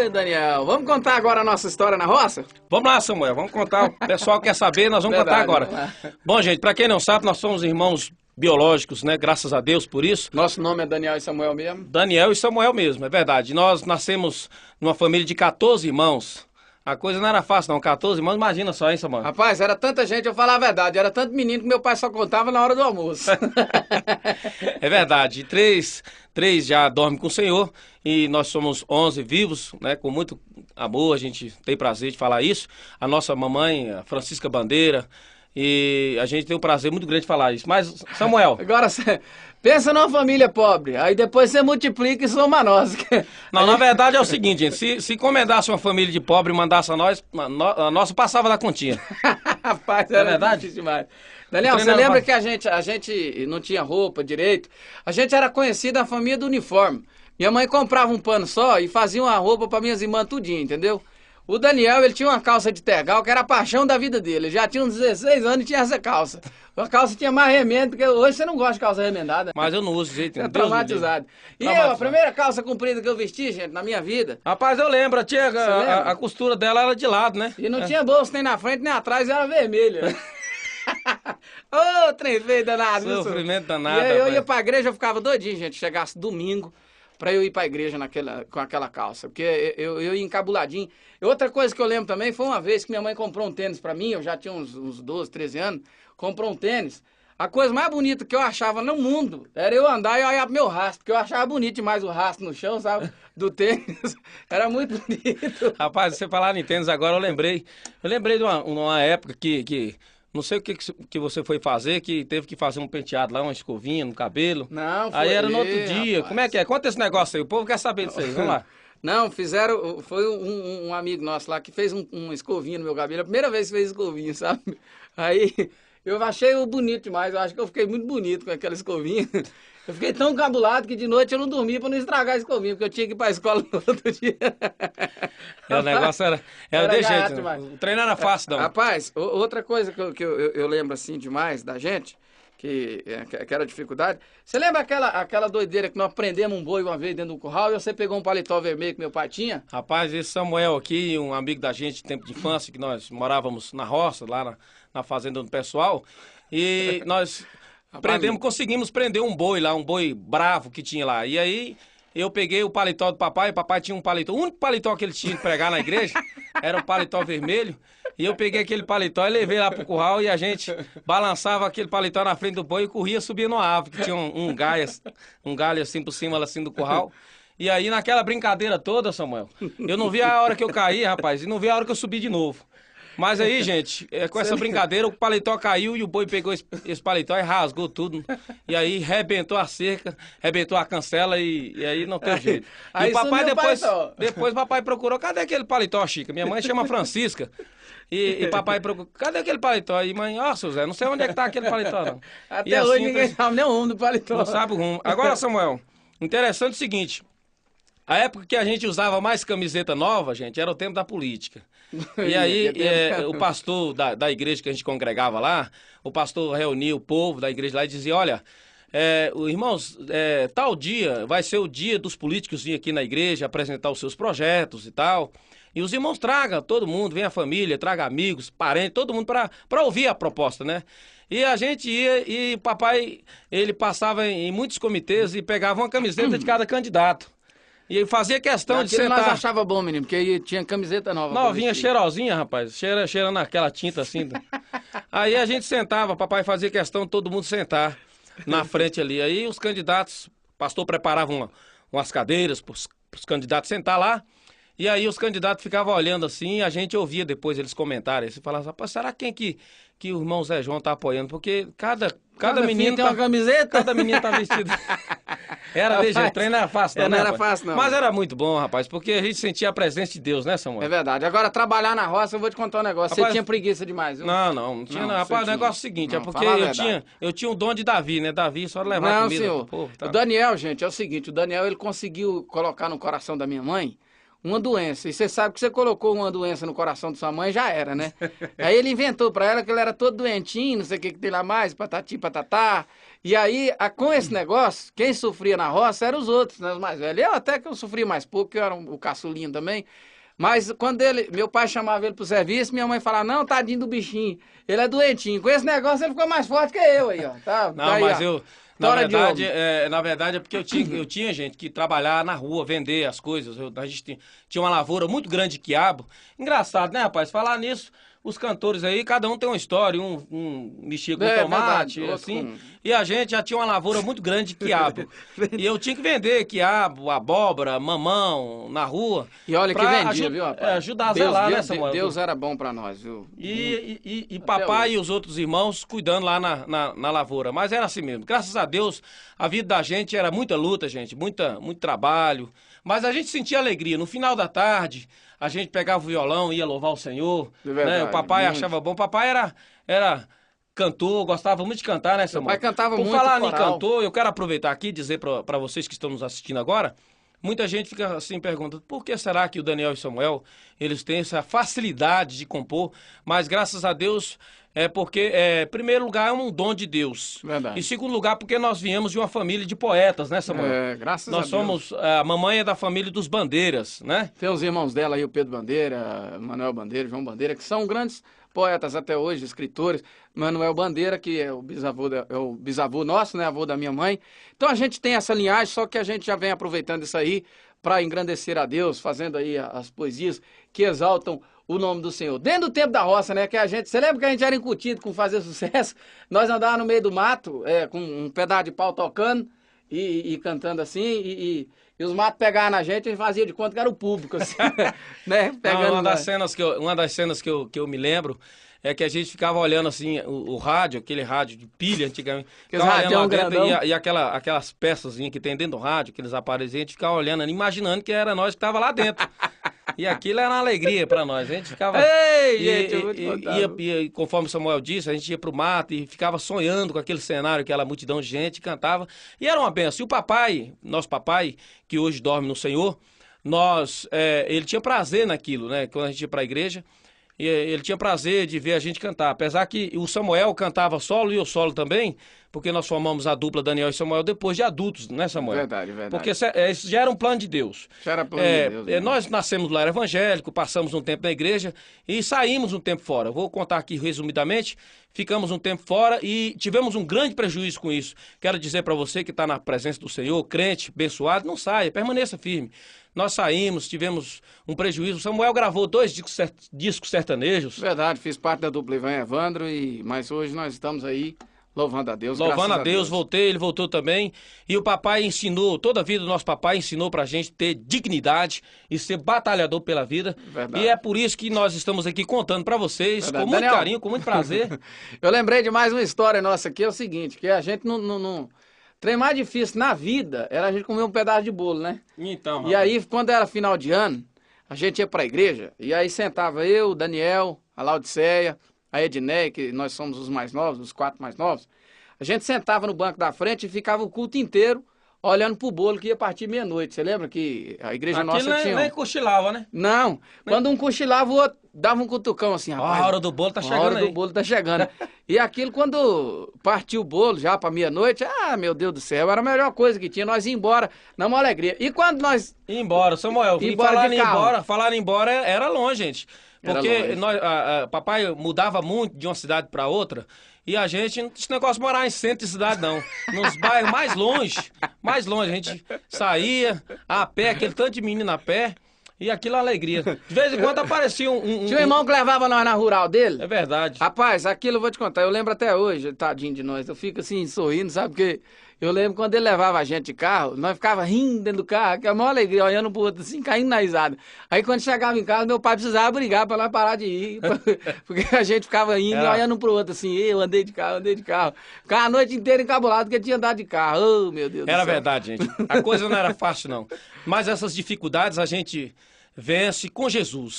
Ê, Daniel, vamos contar agora a nossa história na roça? Vamos lá, Samuel, vamos contar. O pessoal quer saber, nós vamos Verdade, contar agora. vamos Bom, gente, pra quem não sabe, nós somos irmãos biológicos, né? Graças a Deus por isso. Nosso nome é Daniel e Samuel mesmo. Daniel e Samuel mesmo, é verdade. Nós nascemos numa família de 14 irmãos. A coisa não era fácil, não. 14 irmãos, imagina só, hein, Samuel? Rapaz, era tanta gente, eu falar a verdade, era tanto menino que meu pai só contava na hora do almoço. É verdade. Três já dormem com o Senhor e nós somos 11 vivos, né? Com muito amor, a gente tem prazer de falar isso. A nossa mamãe, a Francisca Bandeira, e a gente tem um prazer muito grande de falar isso. Mas, Samuel... Agora, pensa numa família pobre, aí depois você multiplica e soma nós. Não, na verdade é o seguinte, gente, se encomendasse uma família de pobre e mandasse a nós, a nossa passava da continha. Rapaz, É era verdade? difícil demais. Daniel, você Treinando lembra pra- que a gente não tinha roupa direito? A gente era conhecida a família do uniforme. Minha mãe comprava um pano só e fazia uma roupa para minhas irmãs tudinho, entendeu? O Daniel, ele tinha uma calça de tergal que era a paixão da vida dele. Ele já tinha uns 16 anos e tinha essa calça. A calça tinha mais remendo, porque hoje você não gosta de calça remendada. Mas eu não uso de jeito Você nenhum. é Deus me livre. traumatizado. E eu, a Traumatizado. primeira calça comprida que eu vesti, gente, na minha vida, Rapaz, eu lembro, lembra? a costura dela era de lado, né? e não tinha bolso nem na frente nem atrás, era vermelha. Ô, trem feio danado. viu, senhor? Sofrimento E danado, aí eu rapaz. ia pra igreja, eu ficava doidinho, gente. Chegasse domingo pra eu ir pra igreja com aquela calça. Porque eu ia encabuladinho. E outra coisa que eu lembro também foi uma vez que minha mãe comprou um tênis pra mim, eu já tinha uns 12, 13 anos, comprou um tênis. A coisa mais bonita que eu achava no mundo era eu andar e olhar pro meu rastro, porque eu achava bonito demais o rastro no chão, sabe? Do tênis. Era muito bonito. Rapaz, você falar em tênis agora, eu lembrei. Eu lembrei de uma época que não sei o que você foi fazer, que teve que fazer um penteado lá, uma escovinha no cabelo. Não, foi Aí era no outro dia. rapaz. Como é que é? Conta esse negócio aí, o povo quer saber disso aí. Vamos lá. Não, foi um amigo nosso lá que fez um escovinho no meu cabelo. A primeira vez que fez escovinho, sabe? Aí eu achei o bonito demais. Eu acho que eu fiquei muito bonito com aquela escovinha. Eu fiquei tão cabulado que de noite eu não dormia pra não estragar a escovinha, porque eu tinha que ir pra escola no outro dia. O negócio era Era de gato jeito. demais. O treino era fácil, não. Rapaz, outra coisa que eu lembro assim demais da gente, que era dificuldade. Você lembra aquela doideira que nós prendemos um boi uma vez dentro do curral e você pegou um paletó vermelho que meu pai tinha? Rapaz, esse Samuel aqui, um amigo da gente de tempo de infância, que nós morávamos na roça, lá na fazenda do pessoal, e nós conseguimos prender um boi lá, um boi bravo que tinha lá. E aí eu peguei o paletó do papai, o papai tinha um paletó, o único paletó que ele tinha que pregar na igreja era um paletó vermelho. E eu peguei aquele paletó e levei lá pro curral e a gente balançava aquele paletó na frente do boi e corria subindo uma árvore, que tinha um galho assim por cima assim do curral. E aí naquela brincadeira toda, Samuel, eu não vi a hora que eu caí, rapaz, e não vi a hora que eu subi de novo. Mas aí, gente, com essa brincadeira, o paletó caiu e o boi pegou esse paletó e rasgou tudo. E aí rebentou a cerca, rebentou a cancela e aí não tem jeito. Aí E o papai sumiu o paletó. depois o papai procurou, cadê aquele paletó, Chica? Minha mãe chama Francisca. E papai procurou, cadê aquele paletó? E mãe, ó, seu Zé, não sei onde é que tá aquele paletó, não. Até E hoje assim, ninguém sabe nem o rumo do paletó. não sabe o rumo. Agora, Samuel, interessante é o seguinte. A época que a gente usava mais camiseta nova, gente, era o tempo da política. E aí, o pastor da igreja que a gente congregava lá, o pastor reunia o povo da igreja lá e dizia, olha, irmãos, tal dia vai ser o dia dos políticos vir aqui na igreja apresentar os seus projetos e tal. E os irmãos tragam todo mundo, vem a família, traga amigos, parentes, todo mundo para ouvir a proposta, né? E a gente ia e papai, ele passava em muitos comitês e pegava uma camiseta de cada candidato. E fazia questão de Aquilo nós sentar. achava bom, menino, porque aí tinha camiseta nova. pra Novinha, vestir. cheirosinha, rapaz. Cheirando aquela tinta assim. Aí a gente sentava, papai fazia questão de todo mundo sentar na frente ali. Aí os candidatos, o pastor preparava umas cadeiras para os candidatos sentar lá. E aí os candidatos ficavam olhando assim e a gente ouvia depois eles comentarem. Eles falavam, rapaz, será quem que o irmão Zé João tá apoiando? Porque cada menino tem uma camiseta. cada menino tá vestido. Era, Rapaz, veja, o treino não era fácil não, não né, era rapaz? fácil, não. Mas era muito bom, rapaz, porque a gente sentia a presença de Deus, né, Samuel? É verdade. Agora, trabalhar na roça, eu vou te contar um negócio. Rapaz, você tinha preguiça demais, viu? Não tinha Não, não. você Rapaz, o tinha. negócio é o seguinte, Não, é porque fala a verdade. eu tinha um dom de Davi, né? Davi só levar Não, comida senhor. pro povo. Tá? O Daniel, gente, é o seguinte, o Daniel, ele conseguiu colocar no coração da minha mãe uma doença. E você sabe que você colocou uma doença no coração de sua mãe, já era, né? Aí ele inventou pra ela que ele era todo doentinho, não sei o que tem lá mais, patati, patatá. E aí, com esse negócio, quem sofria na roça eram os outros, né, os mais velhos. Eu até que eu sofri mais pouco, que eu era o caçulinho também. Mas quando meu pai chamava ele pro serviço, minha mãe falava, não, tadinho do bichinho, ele é doentinho. Com esse negócio ele ficou mais forte que eu aí, ó. Não, tá aí, mas ó. Na verdade é porque eu tinha gente que trabalhar na rua, vender as coisas. A gente tinha uma lavoura muito grande de quiabo. Engraçado, né, rapaz? Falar nisso, os cantores aí, cada um tem uma história. Um mexia com tomate, verdade, assim. E a gente já tinha uma lavoura muito grande de quiabo. E eu tinha que vender quiabo, abóbora, mamão na rua. E olha que vendia, viu, rapaz? Ajudar a zelar, né, Samuel? Deus era bom pra nós, viu? E papai e os outros irmãos cuidando lá na lavoura. Mas era assim mesmo. Graças a Deus, a vida da gente era muita luta, gente. Muito trabalho. Mas a gente sentia alegria. No final da tarde, a gente pegava o violão, ia louvar o Senhor. Verdade, né? O papai achava bom. O papai era cantor, gostava muito de cantar, né, Samuel? Meu pai cantava muito. Por falar em cantor, eu quero aproveitar aqui e dizer para vocês que estão nos assistindo agora, muita gente fica assim perguntando, por que será que o Daniel e o Samuel, eles têm essa facilidade de compor, mas graças a Deus, porque, em primeiro lugar, é um dom de Deus. Verdade. Em segundo lugar, porque nós viemos de uma família de poetas, né, Samuel? Graças a Nós Deus. somos, a mamãe é da família dos Bandeiras, né? Tem os irmãos dela aí, o Pedro Bandeira, Manuel Bandeira, João Bandeira, que são grandes poetas até hoje, escritores. Manuel Bandeira, que é o bisavô nosso, né, avô da minha mãe. Então a gente tem essa linhagem, só que a gente já vem aproveitando isso aí para engrandecer a Deus, fazendo aí as poesias que exaltam o nome do Senhor. Dentro do tempo da roça, né, que você lembra que a gente era incutido com fazer sucesso? Nós andávamos no meio do mato, com um pedaço de pau tocando e cantando assim, e os matos pegavam na gente e fazia de conta que era o público, assim, né? Pegando. Não, uma das cenas que eu me lembro é que a gente ficava olhando assim o rádio, aquele rádio de pilha antigamente, ficava olhando lá dentro e aquelas peças que tem dentro do rádio, aqueles aparelhos, a gente ficava olhando, imaginando que era nós que estava lá dentro. E aquilo era uma alegria para nós. A gente ficava. Ei, gente, eu vou te contar. E conforme o Samuel disse, a gente ia pro mato e ficava sonhando com aquele cenário, aquela multidão de gente, cantava. E era uma benção. E o papai, nosso papai, que hoje dorme no Senhor, ele tinha prazer naquilo, né? Quando a gente ia para a igreja, ele tinha prazer de ver a gente cantar. Apesar que o Samuel cantava solo e eu solo também, porque nós formamos a dupla Daniel e Samuel depois de adultos, né, Samuel? Verdade. Porque isso já era um plano de Deus. Já era plano de Deus. Né? Nós nascemos no lar evangélico, passamos um tempo na igreja e saímos um tempo fora. Vou contar aqui resumidamente. Ficamos um tempo fora e tivemos um grande prejuízo com isso. Quero dizer para você que está na presença do Senhor, crente, abençoado, não saia, permaneça firme. Nós saímos, tivemos um prejuízo. O Samuel gravou 2 discos sertanejos. Verdade, fiz parte da dupla Ivan e Evandro, mas hoje nós estamos aí louvando a Deus. Louvando a Deus, voltei, ele voltou também. E o papai ensinou, toda a vida o nosso papai ensinou pra gente ter dignidade e ser batalhador pela vida. Verdade. E é por isso que nós estamos aqui contando pra vocês, Verdade. com muito Daniel, carinho, com muito prazer. Eu lembrei de mais uma história nossa aqui, é o seguinte, que a gente não... O trem mais difícil na vida era a gente comer um pedaço de bolo, né? Então, E aí, quando era final de ano, a gente ia pra igreja, e aí sentava eu, o Daniel, a Laodiceia, a Edneia, que nós somos os mais novos, os 4 mais novos. A gente sentava no banco da frente e ficava o culto inteiro olhando pro bolo que ia partir meia-noite. Você lembra que a igreja nossa tinha... nem cochilava, né? Não, quando um cochilava, o outro dava um cutucão assim, rapaz. A hora do bolo tá chegando A hora aí. do bolo tá chegando. E aquilo, quando partiu o bolo já pra meia-noite, meu Deus do céu, era a melhor coisa que tinha. Nós ia embora na maior alegria. E quando nós... Ia embora, Samuel, falar em embora era longe, gente. Porque papai mudava muito de uma cidade pra outra. E a gente, esse negócio de morar em centro de cidade, não. Nos bairros mais longe, a gente saía a pé, aquele tanto de menino a pé, e aquilo é alegria. De vez em quando aparecia Tinha um irmão que levava nós na rural dele. É verdade. Rapaz, aquilo eu vou te contar, eu lembro até hoje, tadinho de nós, eu fico assim, sorrindo, sabe, porque... Eu lembro quando ele levava a gente de carro, nós ficava rindo dentro do carro, que a maior alegria, olhando pro outro assim, caindo na risada. Aí quando chegava em casa, meu pai precisava brigar pra nós parar de ir, porque a gente ficava rindo e olhando um pro outro assim, eu andei de carro. Ficava a noite inteira encabulado porque tinha andado de carro, oh meu Deus do céu. Era verdade, gente, a coisa não era fácil não, mas essas dificuldades a gente vence com Jesus.